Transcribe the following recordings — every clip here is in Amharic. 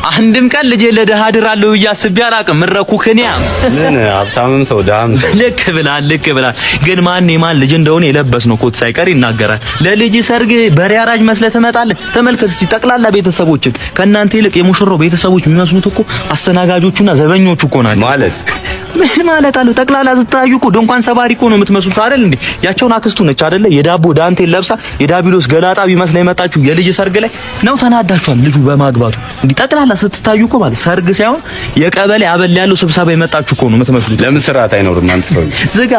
አንድም ቀን ልጄ ለደሃ አድራለሁ ብዬ አስቤ አላውቅም። ምረኩ ከኒያ ምን ሀብታምም ሰው ደሃም ሰው ልክ ብላል። ግን ማን የማን ልጅ እንደሆነ የለበስነው ኮት ሳይቀር ይናገራል። ለልጅ ሰርግ በሬ አራጅ መስለህ ትመጣለህ። ተመልከት እስቲ ጠቅላላ ቤተሰቦችን ከእናንተ ይልቅ የሙሽራው ቤተሰቦች የሚመስሉት እኮ አስተናጋጆቹና ዘበኞቹ እኮ ናቸው። ማለት ምን ማለት አለው? ጠቅላላ ዝታዩ እኮ ድንኳን ሰባሪ እኮ ነው የምትመስሉት አይደል እንዴ? ያቸውን አክስቱ ነች አይደለ? የዳቦ ዳንቴል ለብሳ የዳቢሎስ ገላጣ ቢመስል የመጣችሁ የልጅ ሰርግ ላይ ነው። ተናዳችኋል ልጁ በማግባቱ። እንዲህ ጠቅላላ ስትታዩ እኮ ማለት ሰርግ ሳይሆን የቀበሌ አበል ያለው ስብሰባ የመጣችሁ እኮ ነው የምትመስሉት። ለምን ስርዓት አይኖርም? አንተ ሰው ዝጋ።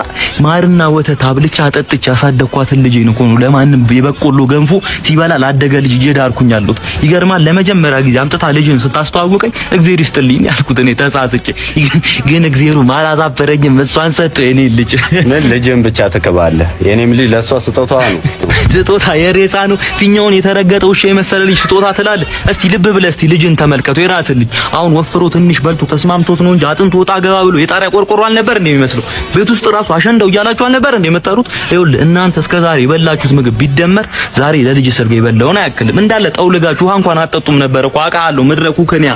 ማርና ወተት አብልቻ አጠጥቻ ያሳደኳትን ልጅ ነው እኮ ነው ለማንም የበቆሎ ገንፎ ሲበላ ላደገ ልጅ እየዳርኩኝ ያለሁት። ይገርማል። ለመጀመሪያ ጊዜ አምጥታ ልጅን ስታስተዋውቀኝ እግዚአብሔር ይስጥልኝ ያልኩት እኔ ተሳስቼ፣ ግን እግዚአብሔር ማላዛበረኝም እሷን ሰጠ። የኔ ልጅ ምን ልጅን ብቻ ትከባለህ? የኔም ልጅ ለሷ ስጦታዋ ነው። ስጦታ የሬሳ ነው። ፊኛውን የተረገጠ ውሻ የመሰለ ልጅ ስጦታ ትላለህ? እስቲ ልብ ብለህ እስቲ ልጅን ተመልከቱ። የራስህ ልጅ አሁን ወፍሮ ትንሽ በልቶ ተስማምቶት ነው እንጂ አጥንቶ ወጣ ገባ ብሎ የጣሪያ ቆርቆሮ አልነበር እንደ የሚመስለው። ቤት ውስጥ ራሱ አሸንደው እያላችሁ አልነበር እንደ የምትጠሩት። ይኸውልህ እናንተ እስከዛሬ የበላችሁት ምግብ ቢደመር ዛሬ ለልጅ ሰርግ የበላውን አያክልም። እንዳለ ጠውልጋችሁ ውሃ እንኳን አጠጡም ነበር እኮ አውቃለሁ። ምድረኩ ከኒያ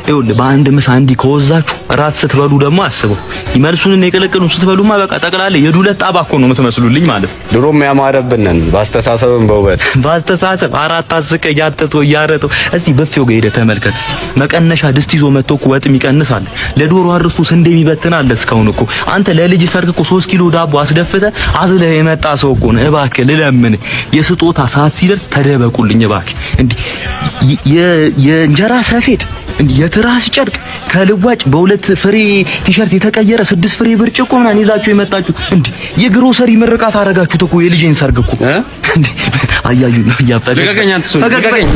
ይኸውልህ በአንድ ምሳ እንዲህ ከወዛችሁ ራት ስትበሉ ደግሞ አስበው። ይመልሱን የቀለቀሉን ስትበሉማ በቃ ጠቅላላ የዱለት ጣባ እኮ ነው የምትመስሉልኝ ማለት። ድሮም ያማረብንን ባስተሳሰብም በውበት ባስተሳሰብ አራት አስቀኝ ያጠጦ ያረጠው። እስቲ በፊው ጋር ሄደህ ተመልከት። መቀነሻ ድስት ይዞ መጥቶ እኮ ወጥም ይቀንሳል። ለዶሮ አርስቱ ስንዴ ይበትናል። እስካሁን እኮ አንተ ለልጅ ሰርግ እኮ 3 ኪሎ ዳቦ አስደፍተህ አዝለህ የመጣ ሰው እኮ ነው። እባክህ ልለምን፣ የስጦታ ሰዓት ሲደርስ ተደበቁልኝ እባክህ። እንዴ የእንጀራ ሰፌድ እንዴ የትራስ ጨርቅ ከልዋጭ በሁለት ፍሬ ቲሸርት የተቀየረ 6 ፍሬ ብርጭቆ ምናምን ይዛችሁ የመጣችሁ እንዴ የግሮሰሪ ምርቃት አደረጋችሁት እኮ የልጄን ሰርግ እኮ እንዴ አያዩ ነው ያፈለ። ልቀቀኝ አንተ ሰው ልቀቀኝ።